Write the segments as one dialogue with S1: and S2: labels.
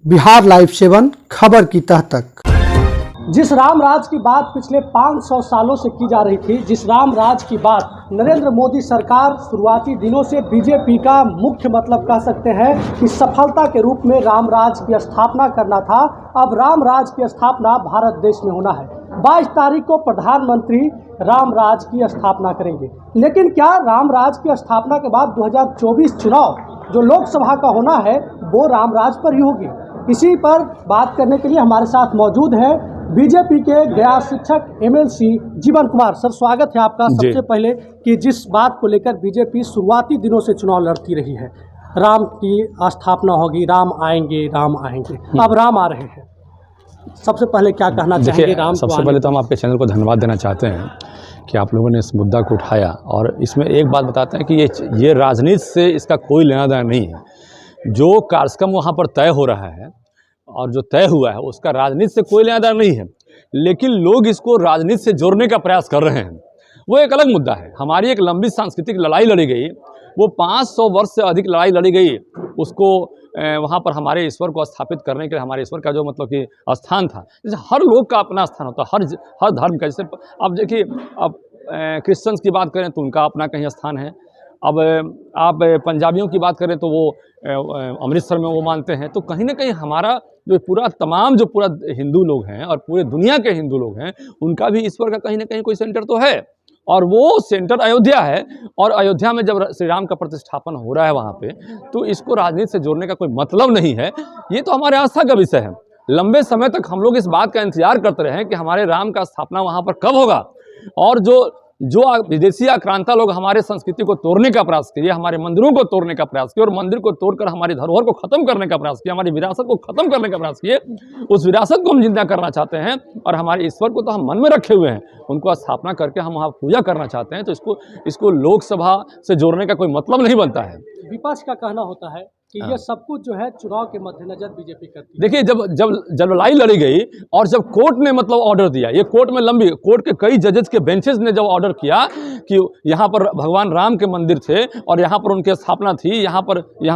S1: Bihar live 7 खबर की तह तक।
S2: जिस राम राज की बात पिछले 500 सालों से की जा रही थी, जिस राम राज की बात नरेंद्र मोदी सरकार शुरुआती दिनों से बीजेपी का मुख्य मतलब कह सकते हैं कि सफलता के रूप में राम राज की स्थापना करना था, अब राम राज की स्थापना भारत देश में होना है। 22 तारीख को प्रधानमंत्री राम राज की स्थापना करेंगे। लेकिन क्या राम राज की स्थापना के बाद 2024 चुनाव जो लोकसभा का होना है वो राम राज पर ही होगी? इसी पर बात करने के लिए हमारे साथ मौजूद हैं बीजेपी के गया शिक्षक एमएलसी जीवन कुमार। सर, स्वागत है आपका। सबसे पहले कि जिस बात को लेकर बीजेपी शुरुआती दिनों से चुनाव लड़ती रही है, राम की स्थापना होगी, राम आएंगे, अब राम आ रहे हैं, सबसे पहले क्या कहना चाहेंगे? राम
S3: सबसे पहले तो हम आपके चैनल को धन्यवाद देना चाहते हैं कि आप लोगों ने इस मुद्दा को उठाया, और इसमें एक बात बताते हैं कि ये राजनीति से इसका कोई लेना देना नहीं है। जो कार्यक्रम वहाँ पर तय हो रहा है और जो तय हुआ है उसका राजनीति से कोई लेना देना नहीं है, लेकिन लोग इसको राजनीति से जोड़ने का प्रयास कर रहे हैं। वो एक अलग मुद्दा है। हमारी एक लंबी सांस्कृतिक लड़ाई लड़ी गई, वो 500 वर्ष से अधिक लड़ाई लड़ी गई, उसको वहाँ पर हमारे ईश्वर को स्थापित करने के लिए, हमारे ईश्वर का जो मतलब कि स्थान था, जैसे हर लोग का अपना स्थान होता है, हर धर्म का। जैसे अब देखिए, अब क्रिश्चियंस की बात करें तो उनका अपना कहीं स्थान है। अब आप पंजाबियों की बात करें तो वो अमृतसर में वो मानते हैं। तो कहीं ना कहीं हमारा जो पूरा हिंदू लोग हैं और पूरे दुनिया के हिंदू लोग हैं, उनका भी ईश्वर का कहीं ना कहीं कोई सेंटर तो है, और वो सेंटर अयोध्या है। और अयोध्या में जब श्री राम का प्रतिष्ठापन हो रहा है वहाँ पे, तो इसको राजनीति से जोड़ने का कोई मतलब नहीं है। ये तो हमारे आस्था का विषय है। लंबे समय तक हम लोग इस बात का इंतजार करते रहे हैं कि हमारे राम का स्थापना वहाँ पर कब होगा, और जो विदेशी आक्रांता लोग हमारे संस्कृति को तोड़ने का प्रयास किए, हमारे मंदिरों को तोड़ने का प्रयास किए, और मंदिर को तोड़कर हमारी धरोहर को खत्म करने का प्रयास किया, हमारी विरासत को खत्म करने का प्रयास किए, उस विरासत को हम जिंदा करना चाहते हैं। और हमारे ईश्वर को तो हम मन में रखे हुए हैं, उनको स्थापना करके हम वहाँ पूजा करना चाहते हैं। तो इसको लोकसभा से जोड़ने का कोई मतलब नहीं बनता है।
S2: विपक्ष का कहना होता है कि ये सब कुछ जो है चुनाव के मद्देनजर बीजेपी करती है।
S3: देखिए, जब लड़ाई लड़ी गई और जब कोर्ट ने मतलब ऑर्डर दिया, ये कोर्ट के कई जजेस के बेंचेस ने जब ऑर्डर किया कि यहाँ पर भगवान राम के मंदिर थे और यहाँ पर उनकी स्थापना थी, यहाँ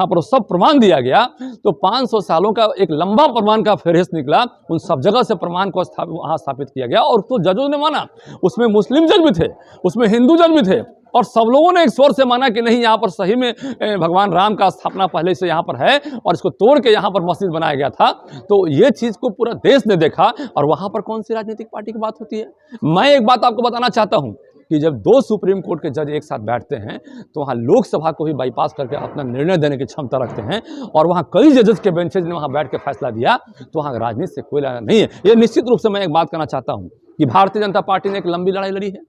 S3: पर सब प्रमाण दिया गया, तो 500 सालों का एक लंबा प्रमाण का फेहरिस्त निकला। उन सब जगह से प्रमाण को वहाँ स्थापित किया गया, और तो जजों ने माना। उसमें मुस्लिम जज भी थे, उसमें हिंदू जज भी थे, और सब लोगों ने एक स्वर से माना कि नहीं, यहाँ पर सही में भगवान राम का स्थापना पहले से यहाँ पर है, और इसको तोड़ के यहाँ पर मस्जिद बनाया गया था। तो ये चीज़ को पूरा देश ने देखा, और वहाँ पर कौन सी राजनीतिक पार्टी की बात होती है? मैं एक बात आपको बताना चाहता हूँ कि जब 2 सुप्रीम कोर्ट के जज एक साथ बैठते हैं तो वहाँ लोकसभा को भी बाईपास करके अपना निर्णय देने की क्षमता रखते हैं, और वहाँ कई जजेस के बेंचेज ने वहाँ बैठ के फैसला दिया। तो वहाँ राजनीति से कोई लेना नहीं है। ये निश्चित रूप से मैं एक बात कहना चाहता हूँ कि भारतीय जनता पार्टी ने एक लंबी लड़ाई लड़ी है।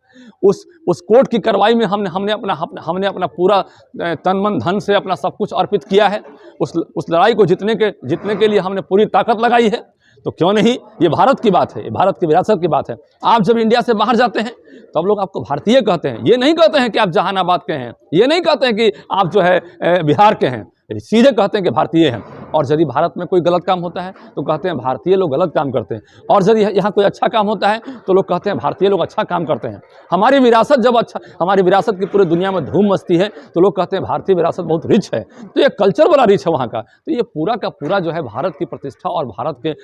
S3: उस कोर्ट की कार्रवाई में हमने अपना पूरा तन मन धन से अपना सब कुछ अर्पित किया है। उस लड़ाई को जीतने के लिए हमने पूरी ताकत लगाई है। तो क्यों नहीं? ये भारत की बात है, ये भारत की विरासत की बात है। आप जब इंडिया से बाहर जाते हैं तो अब लोग आपको भारतीय कहते हैं। ये नहीं कहते हैं कि आप जहानाबाद के हैं, ये नहीं कहते हैं कि आप जो है बिहार के हैं, सीधे कहते हैं कि भारतीय हैं। और यदि भारत में कोई गलत काम होता है तो कहते हैं भारतीय लोग गलत काम करते हैं, और यदि यहाँ कोई अच्छा काम होता है तो लोग कहते हैं भारतीय लोग अच्छा काम करते हैं। हमारी विरासत की पूरी दुनिया में धूम मचती है तो लोग कहते हैं भारतीय विरासत बहुत रिच है। तो ये कल्चर बड़ा रिच है वहाँ का। तो ये पूरा का पूरा जो है भारत की प्रतिष्ठा और भारत के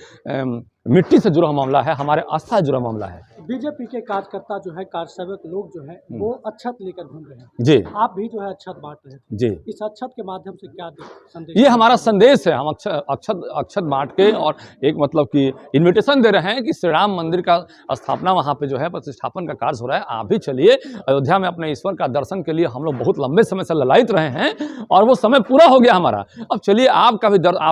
S3: मिट्टी से जुड़ा मामला है, हमारे आस्था से जुड़ा मामला है।
S2: बीजेपी के कार्यकर्ता जो है, कार्यसेवक लोग जो है, वो अक्षत लेकर घूम रहे हैं।
S3: जी,
S2: आप भी जो है अक्षत बांट रहे थे। जी, इस अक्षत के माध्यम से क्या संदेश?
S3: ये हमारा संदेश है। हम अक्षत बांट के और एक मतलब कि इन्विटेशन दे रहे हैं कि श्री राम मंदिर का स्थापना वहाँ पे जो है प्रतिष्ठापन का कार्य हो रहा है। आप भी चलिए अयोध्या में अपने ईश्वर का दर्शन के लिए। हम लोग बहुत लंबे समय से ललायित रहे हैं और वो समय पूरा हो गया हमारा। अब चलिए आप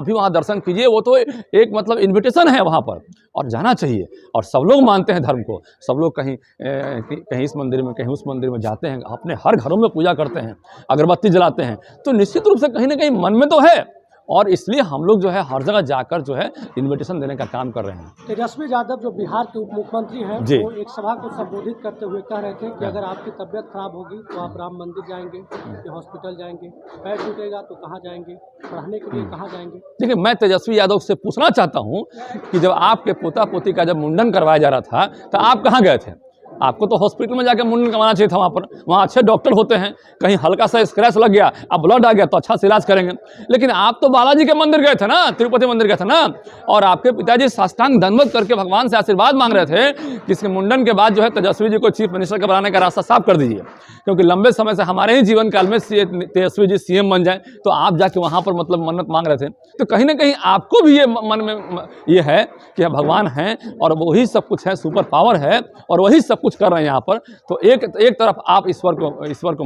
S3: भी वहाँ दर्शन कीजिए। वो तो एक मतलब इन्विटेशन है वहाँ पर, और जाना चाहिए। और सब लोग मानते हैं धर्म को, सब लोग कहीं इस मंदिर में, कहीं उस मंदिर में जाते हैं, अपने हर घरों में पूजा करते हैं, अगरबत्ती जलाते हैं। तो निश्चित रूप से कहीं ना कहीं मन में तो है, और इसलिए हम लोग जो है हर जगह जाकर जो है इन्विटेशन देने का काम कर रहे हैं।
S2: तेजस्वी यादव जो बिहार के उप मुख्यमंत्री हैं, वो एक सभा को संबोधित करते हुए कह रहे थे कि अगर आपकी तबीयत खराब होगी तो आप राम मंदिर जाएंगे या हॉस्पिटल जाएंगे, पैर टूटेगा तो कहाँ जाएंगे, पढ़ने के लिए कहाँ जाएंगे?
S3: देखिए, मैं तेजस्वी यादव से पूछना चाहता हूँ कि जब आपके पोता पोती का जब मुंडन करवाया जा रहा था तो आप कहाँ गए थे? आपको तो हॉस्पिटल में जाकर मुंडन करवाना चाहिए था वहाँ पर, वहाँ अच्छे डॉक्टर होते हैं, कहीं हल्का सा स्क्रैच लग गया, अब ब्लड आ गया तो अच्छा से इलाज करेंगे। लेकिन आप तो बालाजी के मंदिर गए थे ना, तिरुपति मंदिर गए थे ना, और आपके पिताजी साष्टांग दंडवत करके भगवान से आशीर्वाद मांग रहे थे कि इसके मुंडन के बाद जो है तेजस्वी जी को चीफ मिनिस्टर का बनाने का रास्ता साफ कर दीजिए, क्योंकि लंबे समय से हमारे ही जीवन काल में तेजस्वी जी सीएम बन जाए। तो आप जाके वहाँ पर मतलब मन्नत मांग रहे थे, तो कहीं ना कहीं आपको भी ये मन में ये है कि भगवान हैं और वही सब कुछ है, सुपर पावर है और वही सब कुछ कर रहे हैं यहाँ पर। तो एक तरफ आप ईश्वर को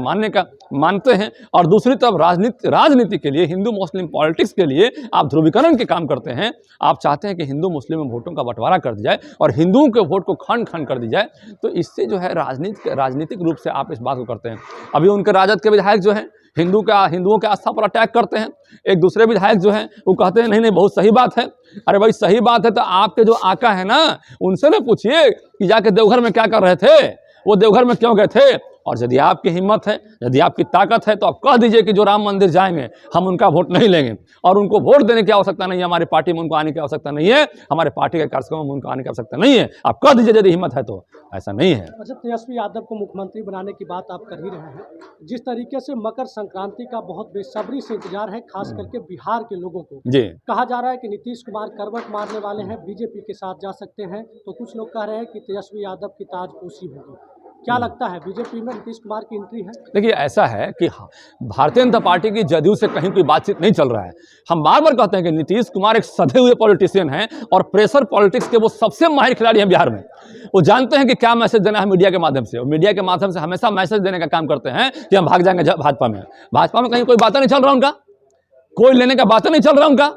S3: मानते हैं और दूसरी तरफ राजनीति के लिए, हिंदू मुस्लिम पॉलिटिक्स के लिए आप ध्रुवीकरण के काम करते हैं। आप चाहते हैं कि हिंदू मुस्लिम में वोटों का बंटवारा कर दिया जाए और हिंदुओं के वोट को खंड खंड कर दी जाए। तो इससे जो है राजनीतिक रूप से आप इस बात को करते हैं। अभी उनके राजद के विधायक जो हैं हिंदुओं के आस्था पर अटैक करते हैं। एक दूसरे विधायक जो हैं वो कहते हैं नहीं बहुत सही बात है। अरे भाई सही बात है तो आपके जो आका है ना, उनसे ना पूछिए कि जाके देवघर में क्या कर रहे थे, वो देवघर में क्यों गए थे। और यदि आपकी हिम्मत है, यदि आपकी ताकत है, तो आप कह दीजिए कि जो राम मंदिर जाएंगे हम उनका वोट नहीं लेंगे, और उनको वोट देने की आवश्यकता नहीं है, हमारी पार्टी में उनको आने की आवश्यकता नहीं है, हमारे पार्टी के कार्यक्रम में उनको आने की आवश्यकता नहीं है। आप कह दीजिए यदि हिम्मत है तो। ऐसा नहीं है।
S2: अच्छा, तेजस्वी यादव को मुख्यमंत्री बनाने की बात आप कर ही रहे हैं, जिस तरीके से मकर संक्रांति का बहुत बेसब्री से इंतजार है, खास करके बिहार के लोगों को।
S3: जी,
S2: कहा जा रहा है कि नीतीश कुमार करवट मारने वाले हैं, बीजेपी के साथ जा सकते हैं, तो कुछ लोग कह रहे हैं कि तेजस्वी यादव की ताजपोशी होगी। क्या लगता है, बीजेपी में नीतीश कुमार की एंट्री है?
S3: देखिए ऐसा है कि भारतीय जनता पार्टी की जदयू से कहीं कोई बातचीत नहीं चल रहा है। हम बार बार कहते हैं कि नीतीश कुमार एक सधे हुए पॉलिटिशियन हैं और प्रेशर पॉलिटिक्स के वो सबसे माहिर खिलाड़ी हैं बिहार में। वो जानते हैं कि क्या मैसेज देना है मीडिया के माध्यम से, और मीडिया के माध्यम से हमेशा मैसेज देने का काम करते हैं कि हम भाग जाएंगे भाजपा में। भाजपा में कहीं कोई बात नहीं चल रहा उनका, कोई लेने का बात नहीं चल रहा उनका,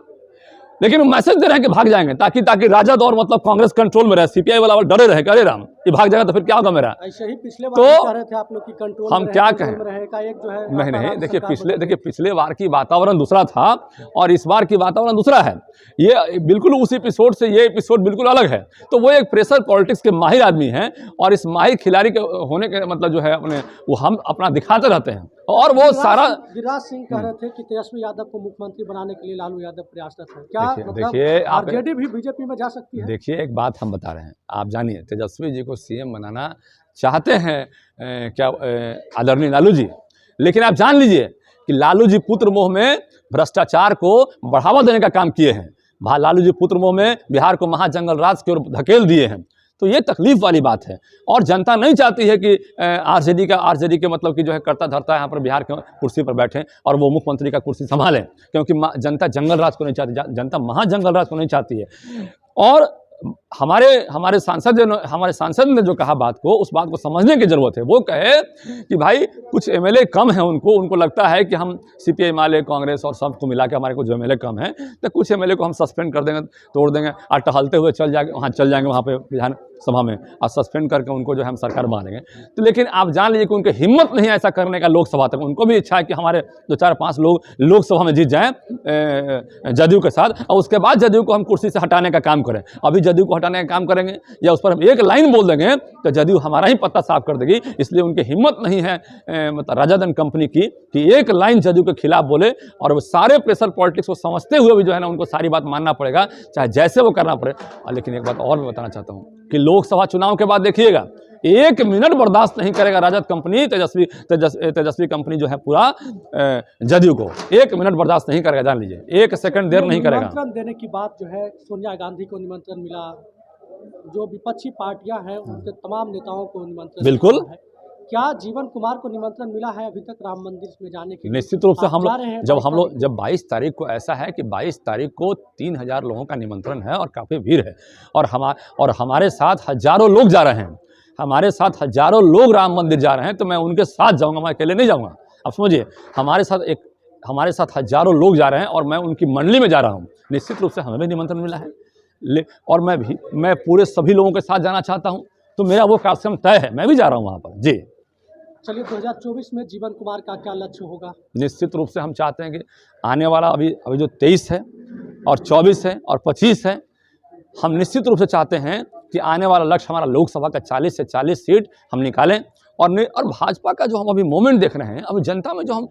S3: लेकिन वो मैसेज दे रहे हैं कि भाग जाएंगे, ताकि राजद और मतलब कांग्रेस कंट्रोल में रहे, सीपीआई वाला डरे रहे, अरे राम ये भाग जाएगा तो फिर क्या होगा मेरा।
S2: ऐसे ही पिछले बार कह रहे थे आप लोग की कंट्रोल
S3: हम क्या कहें,
S2: एक जो है
S3: नहीं देखिए पिछले बार की वातावरण दूसरा था और इस बार की वातावरण दूसरा है। ये बिल्कुल उस एपिसोड से ये एपिसोड बिल्कुल अलग है। तो वो एक प्रेशर पॉलिटिक्स के माहिर आदमी हैं और इस माहिर खिलाड़ी के होने के मतलब जो है वो हम अपना दिखाते रहते हैं। और वो सारा
S2: गिरिराज सिंह कह रहे थे कि तेजस्वी यादव को मुख्यमंत्री बनाने के लिए लालू यादव प्रयासरत है। क्या
S3: देखिए
S2: आरजेडी भी बीजेपी में जा सकती है?
S3: देखिए एक बात हम बता रहे हैं, आप जानिए तेजस्वी जी को सीएम बनाना चाहते हैं क्या आदरणीय लालू जी, लेकिन आप जान लीजिए कि लालू जी पुत्र मोह में भ्रष्टाचार को बढ़ावा देने का काम किए हैं। लालू जी पुत्र मोह में बिहार को महाजंगल राज की ओर धकेल दिए हैं। तो ये तकलीफ वाली बात है और जनता नहीं चाहती है कि आरजेडी के मतलब कि जो है करता धरता यहाँ पर बिहार के कुर्सी पर बैठे और वो मुख्यमंत्री का कुर्सी संभालें, क्योंकि जनता जंगल राज को नहीं चाहती, जनता महाजंगल राज को नहीं चाहती है। और हमारे सांसद ने जो कहा बात को, उस बात को समझने की जरूरत है। वो कहे कि भाई कुछ एमएलए कम है, उनको लगता है कि हम सीपीआई माले कांग्रेस और सबको मिला के हमारे को जो एमएलए कम है, तो कुछ एमएलए को हम सस्पेंड कर देंगे, तोड़ देंगे और टहलते हुए चल जाएंगे वहाँ पे विधान सभा में और सस्पेंड करके उनको जो है हम सरकार मानेंगे। तो लेकिन आप जान लीजिए कि उनकी हिम्मत नहीं है ऐसा करने का लोकसभा तक। उनको भी इच्छा है कि हमारे 2-4-5 लोग लोकसभा में जीत जाएं जदयू के साथ, और उसके बाद जदयू को हम कुर्सी से हटाने का काम करें। अभी जदयू को हटाने का काम करेंगे या उस पर हम एक लाइन बोल देंगे तो जदयू हमारा ही पत्ता साफ कर देगी। इसलिए उनकी हिम्मत नहीं है मतलब राजद एंड कंपनी की कि एक लाइन जदयू के खिलाफ बोले। और वो सारे प्रेशर पॉलिटिक्स को समझते हुए भी जो है ना उनको सारी बात मानना पड़ेगा, चाहे जैसे वो करना पड़े। लेकिन एक बात और मैं बताना चाहता हूँ कि लोकसभा चुनाव के बाद देखिएगा 1 मिनट बर्दाश्त नहीं करेगा राजद कंपनी, तेजस्वी कंपनी जो है पूरा जदयू को 1 मिनट बर्दाश्त नहीं करेगा, जान लीजिए 1 सेकंड देर नहीं करेगा।
S2: निमंत्रण देने की बात जो है, सोनिया गांधी को निमंत्रण मिला, जो विपक्षी पार्टियां हैं उनके तमाम नेताओं को निमंत्रण
S3: बिल्कुल
S2: है। क्या जीवन कुमार को निमंत्रण मिला है अभी तक राम मंदिर में जाने के लिए?
S3: निश्चित रूप से जब 22 तारीख को ऐसा है कि 22 तारीख को 3000 लोगों का निमंत्रण है और काफ़ी भीड़ है और हमारे साथ हजारों लोग जा रहे हैं, हमारे साथ हजारों लोग राम मंदिर जा रहे हैं। तो मैं उनके साथ जाऊँगा, मैं अकेले नहीं जाऊँगा। आप समझिए हमारे साथ हजारों लोग जा रहे हैं और मैं उनकी मंडली में जा रहा हूँ। निश्चित रूप से हमें भी निमंत्रण मिला है और मैं पूरे सभी लोगों के साथ जाना चाहता हूँ। तो मेरा वो कार्यक्रम तय है, मैं भी जा रहा हूँ वहाँ पर। जी
S2: चलिए, 2024 में जीवन कुमार का क्या लक्ष्य होगा?
S3: निश्चित रूप से हम चाहते हैं कि आने वाला अभी जो 23 है और 24 है और 25 है, हम निश्चित रूप से चाहते हैं कि आने वाला लक्ष्य हमारा लोकसभा का 40 से 40 सीट हम निकालें। और भाजपा का जो हम अभी मोमेंट देख रहे हैं, अभी जनता में जो हम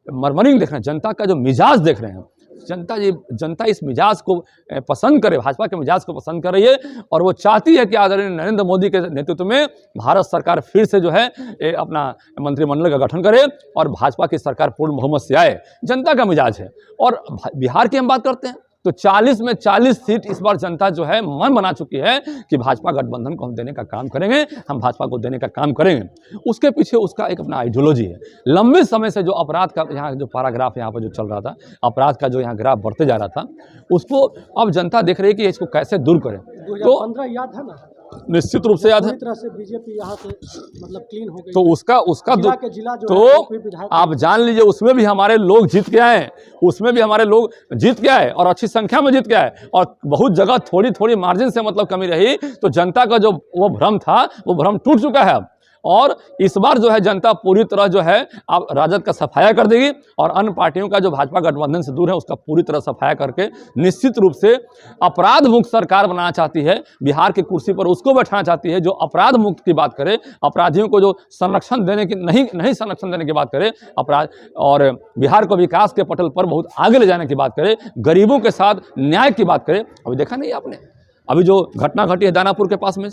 S3: मरमरिंग देख रहे हैं, जनता का जो मिजाज देख रहे हैं, जनता इस मिजाज को पसंद करे, भाजपा के मिजाज को पसंद कर रही है और वो चाहती है कि आदरणीय नरेंद्र मोदी के नेतृत्व में भारत सरकार फिर से जो है अपना मंत्रिमंडल का गठन करे और भाजपा की सरकार पूर्ण बहुमत से आए। जनता का मिजाज है। और बिहार की हम बात करते हैं तो 40 में 40 सीट इस बार जनता जो है मन बना चुकी है कि भाजपा गठबंधन को हम देने का काम करेंगे, हम भाजपा को देने का काम करेंगे। उसके पीछे उसका एक अपना आइडियोलॉजी है। लंबे समय से जो अपराध का यहाँ जो पैराग्राफ यहाँ पर जो चल रहा था, अपराध का जो यहाँ ग्राफ बढ़ते जा रहा था, उसको अब जनता देख रही है कि इसको कैसे दूर करें।
S2: 2015 याद है ना,
S3: निश्चित रूप से याद है।
S2: पूरी तरह से बीजेपी यहाँ से मतलब क्लीन हो गई।
S3: तो उसका
S2: जिला के जिला जो
S3: तो
S2: है,
S3: आप जान लीजिए उसमें भी हमारे लोग जीत के आए, उसमें भी हमारे लोग जीत के आए और अच्छी संख्या में जीत के आए। और बहुत जगह थोड़ी थोड़ी मार्जिन से मतलब कमी रही, तो जनता का जो वो भ्रम था वो भ्रम टूट चुका है अब। और इस बार जो है जनता पूरी तरह जो है अब राजद का सफाया कर देगी और अन्य पार्टियों का जो भाजपा गठबंधन से दूर है उसका पूरी तरह सफाया करके निश्चित रूप से अपराध मुक्त सरकार बनाना चाहती है। बिहार की कुर्सी पर उसको बैठाना चाहती है जो अपराध मुक्त की बात करे, अपराधियों को जो संरक्षण देने की नहीं संरक्षण देने की बात करे, अपराध और बिहार को विकास के पटल पर बहुत आगे ले जाने की बात करे, गरीबों के साथ न्याय की बात करे। अभी देखा नहीं आपने, अभी जो घटना घटी है दानापुर के पास में,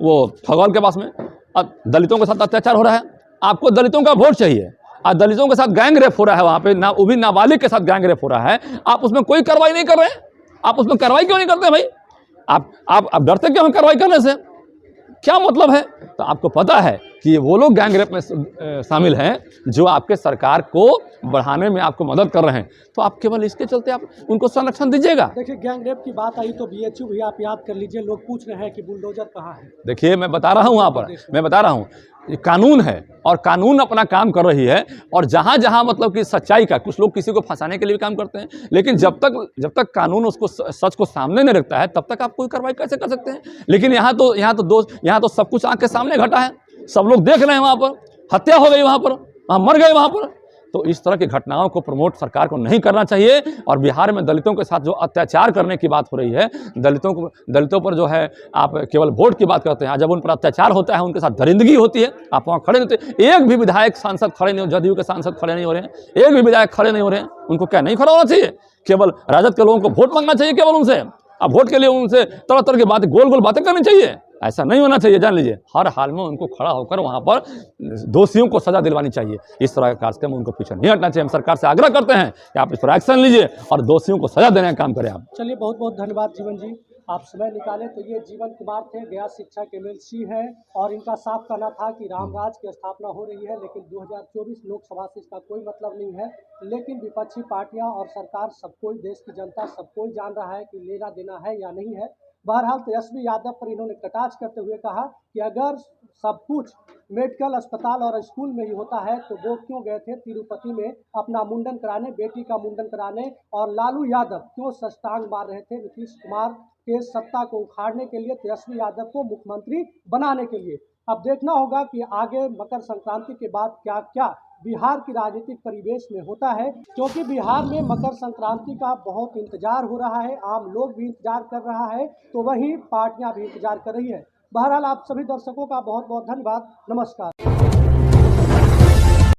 S3: वो खगौल के पास में, अब दलितों के साथ अत्याचार हो रहा है। आपको दलितों का वोट चाहिए, आज दलितों के साथ गैंग रेप हो रहा है वहाँ पे, ना वो भी नाबालिग के साथ गैंग रेप हो रहा है। आप उसमें कोई कार्रवाई नहीं कर रहे हैं। आप उसमें कार्रवाई क्यों नहीं करते भाई? आप डरते क्यों हैं कार्रवाई करने से? क्या मतलब है? तो आपको पता है कि वो लोग गैंग रेप में शामिल हैं जो आपके सरकार को बढ़ाने में आपको मदद कर रहे हैं, तो आप केवल इसके चलते आप उनको संरक्षण दीजिएगा।
S2: देखिए, गैंग रेप की बात आई तो बीएचयू भी आप याद कर लीजिए, लोग पूछ रहे हैं कि बुलडोजर कहाँ है।
S3: देखिए मैं बता रहा हूँ, वहाँ पर मैं बता रहा हूँ, ये कानून है और कानून अपना काम कर रही है। और जहाँ जहाँ मतलब कि सच्चाई का, कुछ लोग किसी को फंसाने के लिए भी काम करते हैं, लेकिन जब तक कानून उसको सच को सामने नहीं रखता है तब तक आप कोई कार्रवाई कैसे कर सकते हैं? लेकिन यहाँ तो सब कुछ आँख के सामने घटा है, सब लोग देख रहे हैं। वहाँ पर हत्या हो गई, वहाँ पर मर गए वहाँ पर। तो इस तरह की घटनाओं को प्रमोट सरकार को नहीं करना चाहिए। और बिहार में दलितों के साथ जो अत्याचार करने की बात हो रही है, दलितों पर जो है आप केवल वोट की बात करते हैं, जब उन पर अत्याचार होता है, उनके साथ दरिंदगी होती है, आप वहाँ खड़े नहीं होते। एक भी विधायक सांसद खड़े नहीं हो, जदयू के सांसद खड़े नहीं हो रहे हैं, एक भी विधायक खड़े नहीं हो रहे हैं। उनको क्या नहीं खड़ा होना चाहिए? केवल राजद के लोगों को वोट मांगना चाहिए केवल उनसे, अब वोट के लिए उनसे तरह तरह की बातें, गोल गोल बातें करनी चाहिए। ऐसा नहीं होना चाहिए। जान लीजिए, हर हाल में उनको खड़ा होकर वहां पर दोषियों को सजा दिलवानी चाहिए। इस तरह का कार्यक्रम उनको पीछे नहीं हटना चाहिए। हम सरकार से आग्रह करते हैं कि आप इस पर एक्शन लीजिए और दोषियों को सजा देने का काम करें आप।
S2: चलिए, बहुत बहुत धन्यवाद जीवन जी, आप समय निकाले। तो ये जीवन कुमार थे, गया शिक्षा के MLC हैं और इनका साफ कहना था कि रामराज की स्थापना हो रही है, लेकिन 2024 लोकसभा से इसका कोई मतलब नहीं है। लेकिन विपक्षी पार्टियां और सरकार, सब कोई, देश की जनता सब कोई जान रहा है कि लेना देना है या नहीं है। बहरहाल तेजस्वी यादव पर इन्होंने कटाक्ष करते हुए कहा कि अगर सब कुछ मेडिकल अस्पताल और स्कूल में ही होता है तो वो क्यों गए थे तिरुपति में अपना मुंडन कराने, बेटी का मुंडन कराने, और लालू यादव क्यों सष्टांग मार रहे थे नीतीश कुमार के सत्ता को उखाड़ने के लिए, तेजस्वी यादव को मुख्यमंत्री बनाने के लिए। अब देखना होगा कि आगे मकर संक्रांति के बाद क्या क्या बिहार की राजनीतिक परिवेश में होता है, क्योंकि बिहार में मकर संक्रांति का बहुत इंतजार हो रहा है, आम लोग भी इंतजार कर रहा है, तो वहीं पार्टियां भी इंतजार कर रही है। बहरहाल आप सभी दर्शकों का बहुत बहुत धन्यवाद। नमस्कार।